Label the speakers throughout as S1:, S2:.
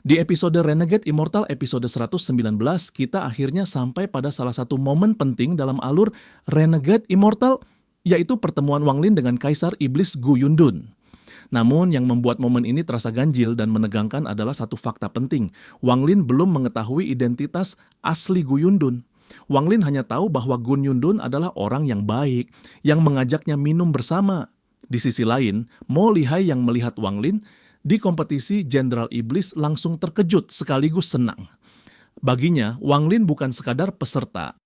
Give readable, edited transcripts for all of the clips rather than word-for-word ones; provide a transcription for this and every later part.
S1: Di episode Renegade Immortal episode 119, kita akhirnya sampai pada salah satu momen penting dalam alur Renegade Immortal, yaitu pertemuan Wang Lin dengan Kaisar Iblis Gu Yundun. Namun yang membuat momen ini terasa ganjil dan menegangkan adalah satu fakta penting. Wang Lin belum mengetahui identitas asli Gu Yundun. Wang Lin hanya tahu bahwa Gu Yundun adalah orang yang baik, yang mengajaknya minum bersama. Di sisi lain, Mo Lihai yang melihat Wang Lin di kompetisi Jenderal Iblis langsung terkejut sekaligus senang. Baginya, Wang Lin bukan sekadar peserta,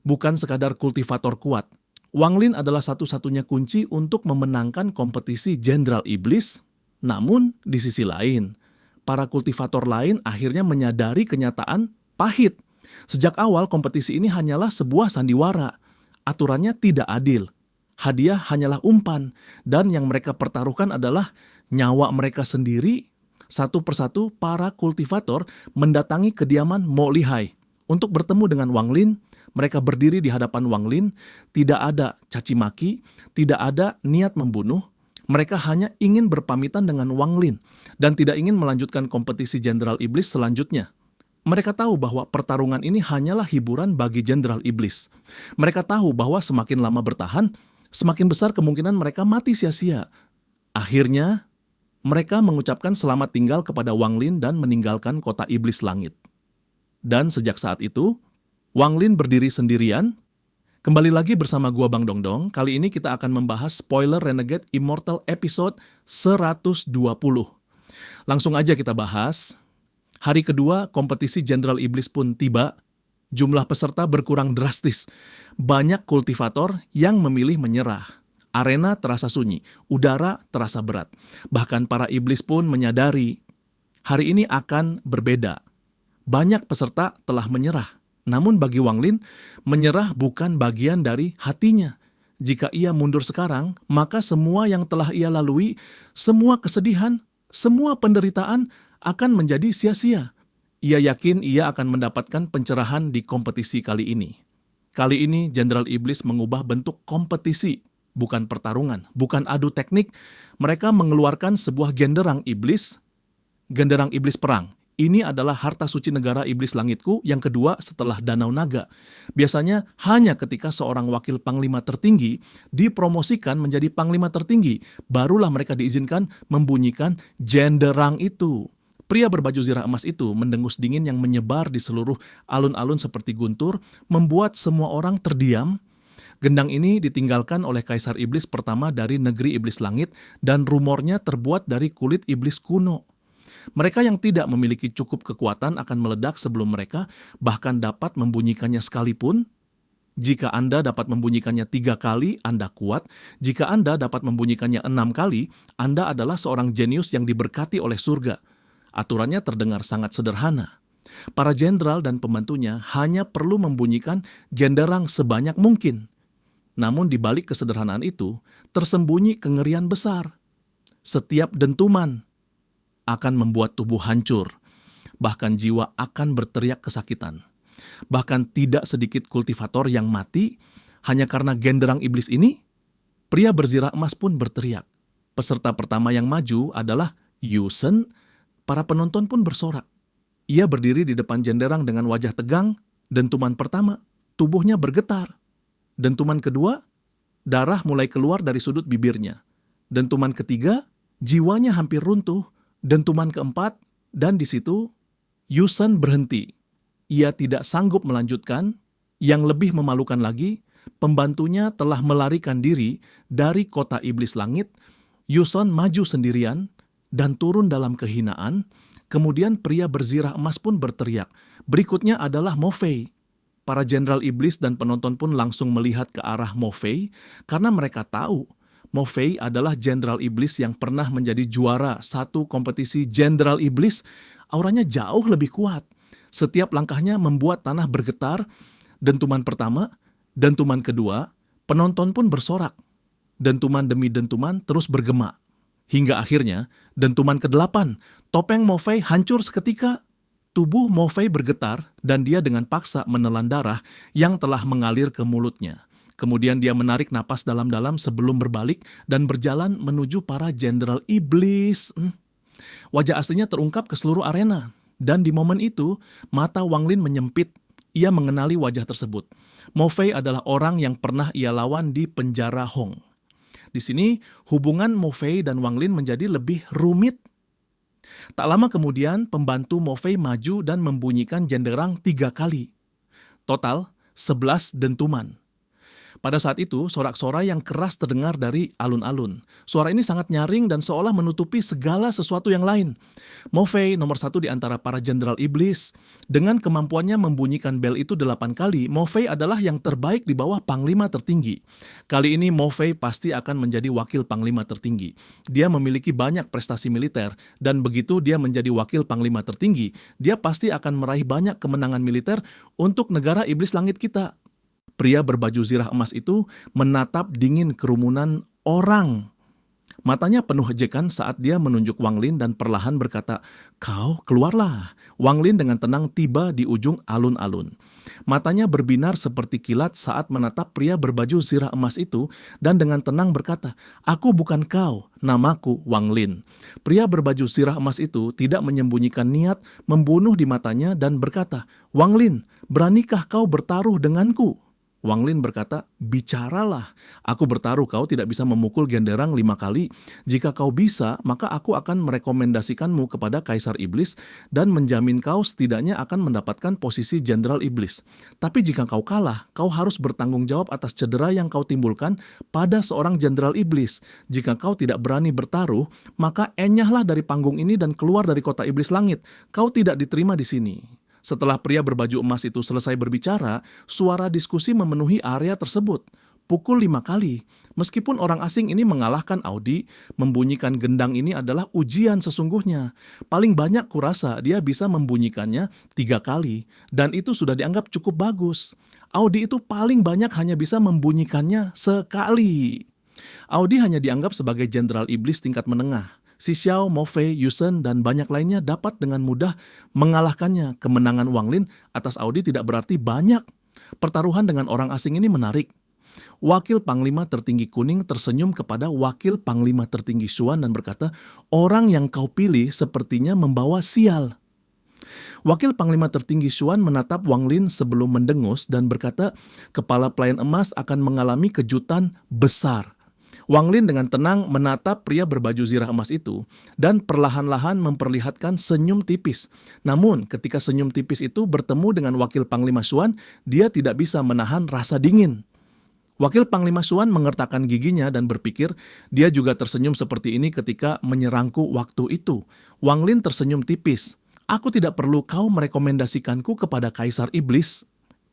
S1: bukan sekadar kultivator kuat. Wang Lin adalah satu-satunya kunci untuk memenangkan kompetisi Jenderal Iblis. Namun, di sisi lain, para kultivator lain akhirnya menyadari kenyataan pahit. Sejak awal, kompetisi ini hanyalah sebuah sandiwara. Aturannya tidak adil. Hadiah hanyalah umpan, dan yang mereka pertaruhkan adalah nyawa mereka sendiri. Satu persatu para kultivator mendatangi kediaman Mo Lihai untuk bertemu dengan Wang Lin. Mereka berdiri di hadapan Wang Lin, tidak ada caci maki, tidak ada niat membunuh. Mereka hanya ingin berpamitan dengan Wang Lin dan tidak ingin melanjutkan kompetisi Jenderal Iblis selanjutnya. Mereka tahu bahwa pertarungan ini hanyalah hiburan bagi Jenderal Iblis. Mereka tahu bahwa semakin lama bertahan, semakin besar kemungkinan mereka mati sia-sia. Akhirnya, mereka mengucapkan selamat tinggal kepada Wang Lin dan meninggalkan kota iblis langit. Dan sejak saat itu, Wang Lin berdiri sendirian. Kembali lagi bersama gua Bang Dongdong. Kali ini kita akan membahas spoiler Renegade Immortal episode 120. Langsung aja kita bahas. Hari kedua, kompetisi Jenderal Iblis pun tiba. Jumlah peserta berkurang drastis. Banyak kultivator yang memilih menyerah. Arena terasa sunyi, udara terasa berat. Bahkan para iblis pun menyadari hari ini akan berbeda. Banyak peserta telah menyerah. Namun bagi Wang Lin, menyerah bukan bagian dari hatinya. Jika ia mundur sekarang, maka semua yang telah ia lalui, semua kesedihan, semua penderitaan akan menjadi sia-sia. Ia yakin ia akan mendapatkan pencerahan di kompetisi kali ini. Kali ini Jenderal Iblis mengubah bentuk kompetisi, bukan pertarungan, bukan adu teknik. Mereka mengeluarkan sebuah genderang iblis perang. Ini adalah harta suci negara iblis langitku yang kedua setelah Danau Naga. Biasanya hanya ketika seorang wakil panglima tertinggi dipromosikan menjadi panglima tertinggi, barulah mereka diizinkan membunyikan genderang itu. Pria berbaju zirah emas itu mendengus dingin yang menyebar di seluruh alun-alun seperti guntur, membuat semua orang terdiam. Gendang ini ditinggalkan oleh Kaisar Iblis pertama dari negeri iblis langit dan rumornya terbuat dari kulit iblis kuno. Mereka yang tidak memiliki cukup kekuatan akan meledak sebelum mereka bahkan dapat membunyikannya sekalipun. Jika Anda dapat membunyikannya 3 kali, Anda kuat. Jika Anda dapat membunyikannya 6 kali, Anda adalah seorang jenius yang diberkati oleh surga. Aturannya terdengar sangat sederhana. Para jenderal dan pembantunya hanya perlu membunyikan genderang sebanyak mungkin. Namun di balik kesederhanaan itu, tersembunyi kengerian besar. Setiap dentuman akan membuat tubuh hancur. Bahkan jiwa akan berteriak kesakitan. Bahkan tidak sedikit kultivator yang mati hanya karena genderang iblis ini. Pria berzirah emas pun berteriak. Peserta pertama yang maju adalah Yusen. Para penonton pun bersorak. Ia berdiri di depan genderang dengan wajah tegang. Dentuman pertama, tubuhnya bergetar. Dentuman kedua, darah mulai keluar dari sudut bibirnya. Dentuman ketiga, jiwanya hampir runtuh. Dentuman keempat, dan di situ Yusen berhenti. Ia tidak sanggup melanjutkan. Yang lebih memalukan lagi, pembantunya telah melarikan diri dari kota iblis langit. Yusen maju sendirian dan turun dalam kehinaan. Kemudian pria berzirah emas pun berteriak. Berikutnya adalah Mo Fei. Para jenderal iblis dan penonton pun langsung melihat ke arah Mo Fei karena mereka tahu Mo Fei adalah jenderal iblis yang pernah menjadi juara satu kompetisi Jenderal Iblis. Auranya jauh lebih kuat. Setiap langkahnya membuat tanah bergetar. Dentuman pertama, dentuman kedua, penonton pun bersorak. Dentuman demi dentuman terus bergema. Hingga akhirnya, dentuman ke-8, topeng Mo Fei hancur seketika. Tubuh Mo Fei bergetar dan dia dengan paksa menelan darah yang telah mengalir ke mulutnya. Kemudian dia menarik napas dalam-dalam sebelum berbalik dan berjalan menuju para jenderal iblis. Wajah aslinya terungkap ke seluruh arena. Dan di momen itu, mata Wang Lin menyempit. Ia mengenali wajah tersebut. Mo Fei adalah orang yang pernah ia lawan di penjara Hong. Di sini, hubungan Mo Fei dan Wang Lin menjadi lebih rumit. Tak lama kemudian, pembantu Mo Fei maju dan membunyikan genderang 3 kali. Total, 11 dentuman. Pada saat itu, sorak-sorai yang keras terdengar dari alun-alun. Suara ini sangat nyaring dan seolah menutupi segala sesuatu yang lain. Mo Fei, nomor 1 di antara para jenderal iblis. Dengan kemampuannya membunyikan bel itu 8 kali, Mo Fei adalah yang terbaik di bawah panglima tertinggi. Kali ini Mo Fei pasti akan menjadi wakil panglima tertinggi. Dia memiliki banyak prestasi militer, dan begitu dia menjadi wakil panglima tertinggi, dia pasti akan meraih banyak kemenangan militer untuk negara iblis langit kita. Pria berbaju zirah emas itu menatap dingin kerumunan orang. Matanya penuh ejekan saat dia menunjuk Wang Lin dan perlahan berkata, "Kau keluarlah." Wang Lin dengan tenang tiba di ujung alun-alun. Matanya berbinar seperti kilat saat menatap pria berbaju zirah emas itu dan dengan tenang berkata, "Aku bukan kau, namaku Wang Lin." Pria berbaju zirah emas itu tidak menyembunyikan niat membunuh di matanya dan berkata, "Wang Lin, beranikah kau bertaruh denganku?" Wang Lin berkata, "Bicaralah, aku bertaruh kau tidak bisa memukul genderang 5 kali. Jika kau bisa, maka aku akan merekomendasikanmu kepada Kaisar Iblis dan menjamin kau setidaknya akan mendapatkan posisi Jenderal Iblis. Tapi jika kau kalah, kau harus bertanggung jawab atas cedera yang kau timbulkan pada seorang Jenderal Iblis. Jika kau tidak berani bertaruh, maka enyahlah dari panggung ini dan keluar dari kota Iblis Langit. Kau tidak diterima di sini." Setelah pria berbaju emas itu selesai berbicara, suara diskusi memenuhi area tersebut. Pukul 5 kali. Meskipun orang asing ini mengalahkan Audi, membunyikan gendang ini adalah ujian sesungguhnya. Paling banyak kurasa dia bisa membunyikannya 3 kali, dan itu sudah dianggap cukup bagus. Audi itu paling banyak hanya bisa membunyikannya sekali. Audi hanya dianggap sebagai jenderal iblis tingkat menengah. Si Xiao, Mo Fei, Yusen, dan banyak lainnya dapat dengan mudah mengalahkannya. Kemenangan Wang Lin atas Audi tidak berarti banyak. Pertaruhan dengan orang asing ini menarik. Wakil Panglima Tertinggi Kuning tersenyum kepada Wakil Panglima Tertinggi Xuan dan berkata, "Orang yang kau pilih sepertinya membawa sial." Wakil Panglima Tertinggi Xuan menatap Wang Lin sebelum mendengus dan berkata, "Kepala pelayan emas akan mengalami kejutan besar." Wang Lin dengan tenang menatap pria berbaju zirah emas itu dan perlahan-lahan memperlihatkan senyum tipis. Namun ketika senyum tipis itu bertemu dengan Wakil Panglima Xuan, dia tidak bisa menahan rasa dingin. Wakil Panglima Xuan mengertakkan giginya dan berpikir dia juga tersenyum seperti ini ketika menyerangku waktu itu. Wang Lin tersenyum tipis. "Aku tidak perlu kau merekomendasikanku kepada Kaisar Iblis."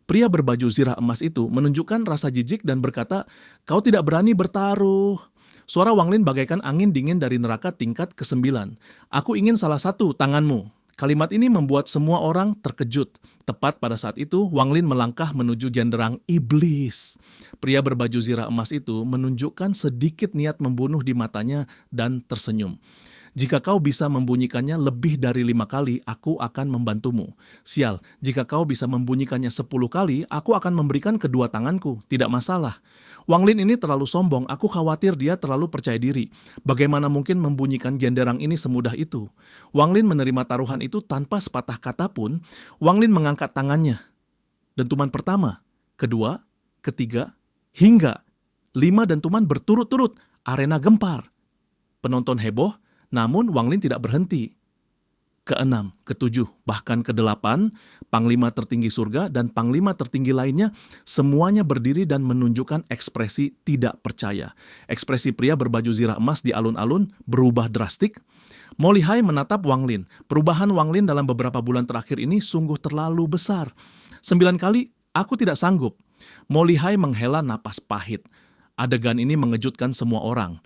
S1: Pria berbaju zirah emas itu menunjukkan rasa jijik dan berkata, "Kau tidak berani bertaruh." Suara Wang Lin bagaikan angin dingin dari neraka tingkat ke-9. "Aku ingin salah satu tanganmu." Kalimat ini membuat semua orang terkejut. Tepat pada saat itu, Wang Lin melangkah menuju genderang iblis. Pria berbaju zirah emas itu menunjukkan sedikit niat membunuh di matanya dan tersenyum. "Jika kau bisa membunyikannya lebih dari 5 kali, aku akan membantumu. Sial, jika kau bisa membunyikannya 10 kali, aku akan memberikan kedua tanganku, tidak masalah." Wang Lin ini terlalu sombong, aku khawatir dia terlalu percaya diri. Bagaimana mungkin membunyikan genderang ini semudah itu? Wang Lin menerima taruhan itu tanpa sepatah kata pun. Wang Lin mengangkat tangannya. Dentuman pertama, kedua, ketiga, hingga 5 dentuman berturut-turut, arena gempar. Penonton heboh, namun Wang Lin tidak berhenti. Ke-6, ke-7, bahkan ke-8, Panglima Tertinggi Surga dan Panglima Tertinggi lainnya semuanya berdiri dan menunjukkan ekspresi tidak percaya. Ekspresi pria berbaju zirah emas di alun-alun berubah drastik. Mo Lihai menatap Wang Lin. Perubahan Wang Lin dalam beberapa bulan terakhir ini sungguh terlalu besar. 9 kali, aku tidak sanggup. Mo Lihai menghela napas pahit. Adegan ini mengejutkan semua orang.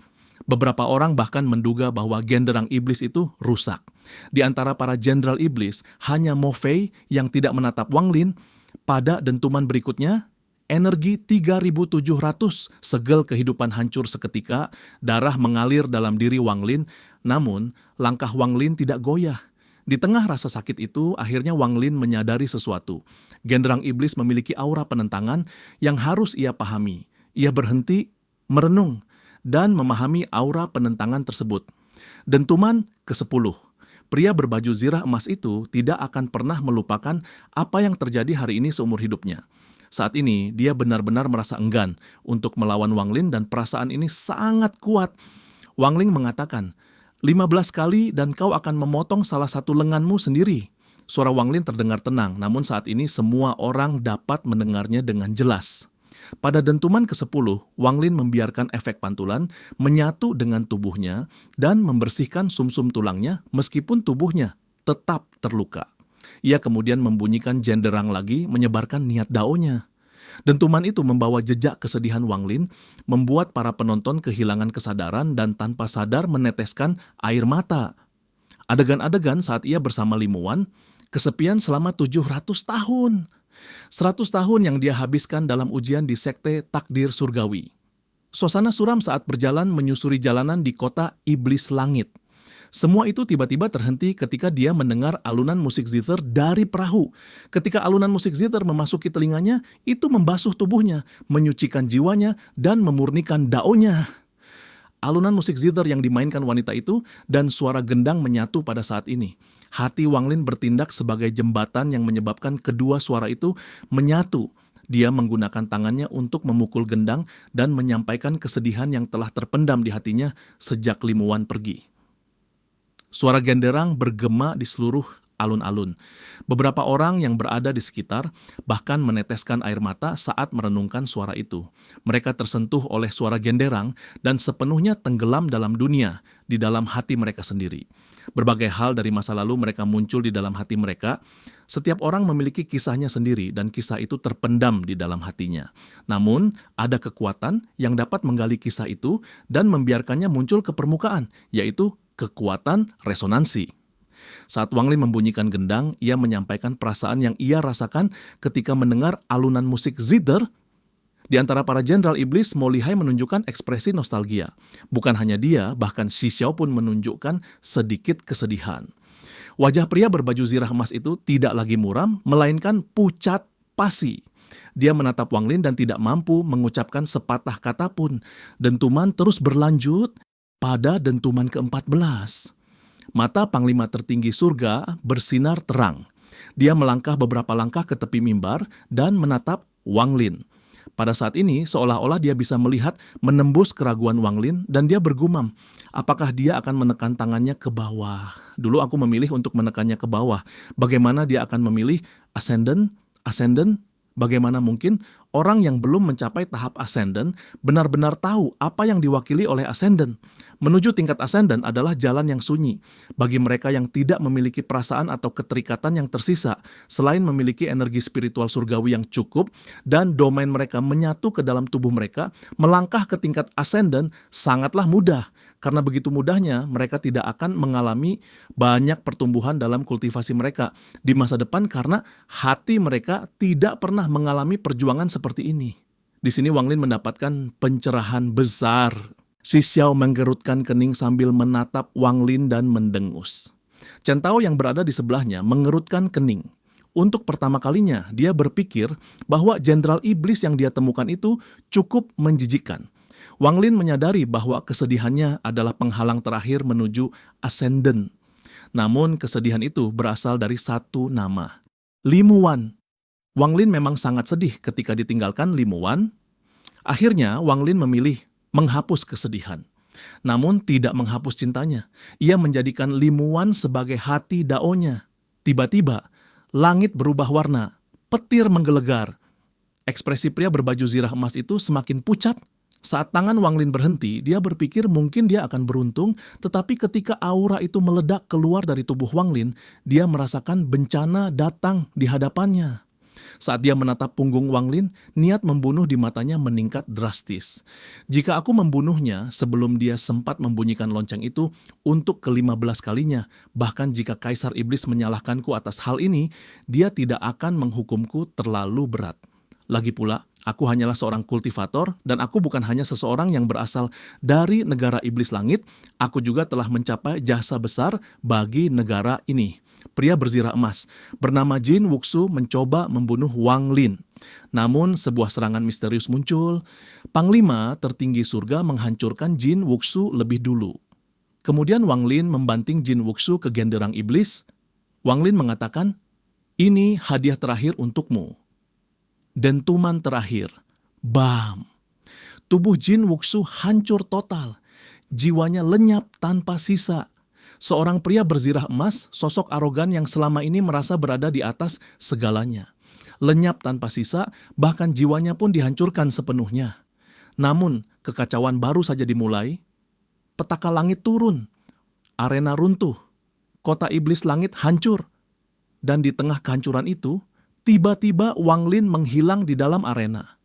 S1: Beberapa orang bahkan menduga bahwa genderang iblis itu rusak. Di antara para jenderal iblis, hanya Mo Fei yang tidak menatap Wang Lin. Pada dentuman berikutnya, energi 3.700, segel kehidupan hancur seketika, darah mengalir dalam diri Wang Lin, namun langkah Wang Lin tidak goyah. Di tengah rasa sakit itu, akhirnya Wang Lin menyadari sesuatu. Genderang iblis memiliki aura penentangan yang harus ia pahami. Ia berhenti, merenung, dan memahami aura penentangan tersebut. Dentuman ke-10. pria berbaju zirah emas itu tidak akan pernah melupakan apa yang terjadi hari ini seumur hidupnya. Saat ini, dia benar-benar merasa enggan untuk melawan Wang Lin dan perasaan ini sangat kuat. Wang Lin mengatakan, 15 kali dan kau akan memotong salah satu lenganmu sendiri. Suara Wang Lin terdengar tenang, namun saat ini semua orang dapat mendengarnya dengan jelas. Pada dentuman ke-10, Wang Lin membiarkan efek pantulan menyatu dengan tubuhnya dan membersihkan sumsum tulangnya meskipun tubuhnya tetap terluka. Ia kemudian membunyikan genderang lagi menyebarkan niat daonya. Dentuman itu membawa jejak kesedihan Wang Lin, membuat para penonton kehilangan kesadaran dan tanpa sadar meneteskan air mata. Adegan-adegan saat ia bersama Limuan, kesepian selama 700 tahun. 100 tahun yang dia habiskan dalam ujian di sekte takdir surgawi. Suasana suram saat berjalan menyusuri jalanan di kota iblis langit. Semua itu tiba-tiba terhenti ketika dia mendengar alunan musik zither dari perahu. Ketika alunan musik zither memasuki telinganya, itu membasuh tubuhnya, menyucikan jiwanya, dan memurnikan daonya. Alunan musik zither yang dimainkan wanita itu dan suara gendang menyatu pada saat ini. Hati Wang Lin bertindak sebagai jembatan yang menyebabkan kedua suara itu menyatu. Dia menggunakan tangannya untuk memukul gendang dan menyampaikan kesedihan yang telah terpendam di hatinya sejak Limuan pergi. Suara genderang bergema di seluruh alun-alun. Beberapa orang yang berada di sekitar bahkan meneteskan air mata saat merenungkan suara itu. Mereka tersentuh oleh suara genderang dan sepenuhnya tenggelam dalam dunia, di dalam hati mereka sendiri. Berbagai hal dari masa lalu mereka muncul di dalam hati mereka. Setiap orang memiliki kisahnya sendiri dan kisah itu terpendam di dalam hatinya. Namun, ada kekuatan yang dapat menggali kisah itu dan membiarkannya muncul ke permukaan, yaitu kekuatan resonansi. Saat Wang Lin membunyikan gendang, ia menyampaikan perasaan yang ia rasakan ketika mendengar alunan musik zither. Di antara para jenderal iblis, Mo Lihai menunjukkan ekspresi nostalgia. Bukan hanya dia, bahkan Xi Xiao pun menunjukkan sedikit kesedihan. Wajah pria berbaju zirah emas itu tidak lagi muram, melainkan pucat pasi. Dia menatap Wang Lin dan tidak mampu mengucapkan sepatah kata pun. Dentuman terus berlanjut. Pada dentuman ke-14, mata Panglima tertinggi surga bersinar terang. Dia melangkah beberapa langkah ke tepi mimbar dan menatap Wang Lin. Pada saat ini, seolah-olah dia bisa melihat menembus keraguan Wang Lin dan dia bergumam, apakah dia akan menekan tangannya ke bawah? Dulu aku memilih untuk menekannya ke bawah. Bagaimana dia akan memilih ascendant? Bagaimana mungkin orang yang belum mencapai tahap ascendant benar-benar tahu apa yang diwakili oleh ascendant? Menuju tingkat ascendant adalah jalan yang sunyi bagi mereka yang tidak memiliki perasaan atau keterikatan yang tersisa selain memiliki energi spiritual surgawi yang cukup dan domain mereka menyatu ke dalam tubuh mereka. Melangkah ke tingkat ascendant sangatlah mudah karena begitu mudahnya mereka tidak akan mengalami banyak pertumbuhan dalam kultivasi mereka di masa depan karena hati mereka tidak pernah mengalami perjuangan seperti ini. Di sini Wang Lin mendapatkan pencerahan besar. Xi Xiao menggerutkan kening sambil menatap Wang Lin dan mendengus. Chen Tao yang berada di sebelahnya mengerutkan kening. Untuk pertama kalinya, dia berpikir bahwa jenderal iblis yang dia temukan itu cukup menjijikkan. Wang Lin menyadari bahwa kesedihannya adalah penghalang terakhir menuju ascendant. Namun kesedihan itu berasal dari satu nama, Limuan. Wang Lin memang sangat sedih ketika ditinggalkan Limuan. Akhirnya Wang Lin memilih menghapus kesedihan. Namun tidak menghapus cintanya. Ia menjadikan Limuan sebagai hati daonya. Tiba-tiba, langit berubah warna, petir menggelegar. Ekspresi pria berbaju zirah emas itu semakin pucat. Saat tangan Wang Lin berhenti, dia berpikir mungkin dia akan beruntung, tetapi ketika aura itu meledak keluar dari tubuh Wang Lin, dia merasakan bencana datang di hadapannya. Saat dia menatap punggung Wang Lin, niat membunuh di matanya meningkat drastis. Jika aku membunuhnya sebelum dia sempat membunyikan lonceng itu untuk ke-15 kalinya, bahkan jika Kaisar Iblis menyalahkanku atas hal ini, dia tidak akan menghukumku terlalu berat. Lagi pula, aku hanyalah seorang kultivator dan aku bukan hanya seseorang yang berasal dari negara iblis langit, aku juga telah mencapai jasa besar bagi negara ini. Pria berzirah emas bernama Jin Wuxu mencoba membunuh Wang Lin. Namun sebuah serangan misterius muncul. Panglima tertinggi surga menghancurkan Jin Wuxu lebih dulu. Kemudian Wang Lin membanting Jin Wuxu ke genderang iblis. Wang Lin mengatakan, "Ini hadiah terakhir untukmu." Dentuman terakhir. Bam! Tubuh Jin Wuxu hancur total. Jiwanya lenyap tanpa sisa. Seorang pria berzirah emas, sosok arogan yang selama ini merasa berada di atas segalanya. Lenyap tanpa sisa, bahkan jiwanya pun dihancurkan sepenuhnya. Namun, kekacauan baru saja dimulai. Petaka langit turun, arena runtuh, kota iblis langit hancur. Dan di tengah kehancuran itu, tiba-tiba Wang Lin menghilang di dalam arena.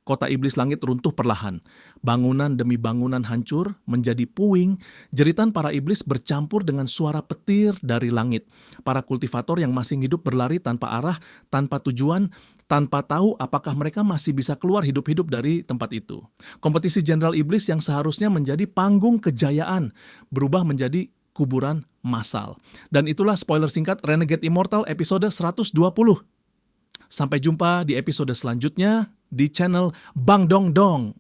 S1: Kota iblis langit runtuh perlahan. Bangunan demi bangunan hancur menjadi puing. Jeritan para iblis bercampur dengan suara petir dari langit. Para kultivator yang masih hidup berlari tanpa arah, tanpa tujuan, tanpa tahu apakah mereka masih bisa keluar hidup-hidup dari tempat itu. Kompetisi Jenderal Iblis yang seharusnya menjadi panggung kejayaan berubah menjadi kuburan massal. Dan itulah spoiler singkat Renegade Immortal episode 120. Sampai jumpa di episode selanjutnya di channel Bang Dong Dong.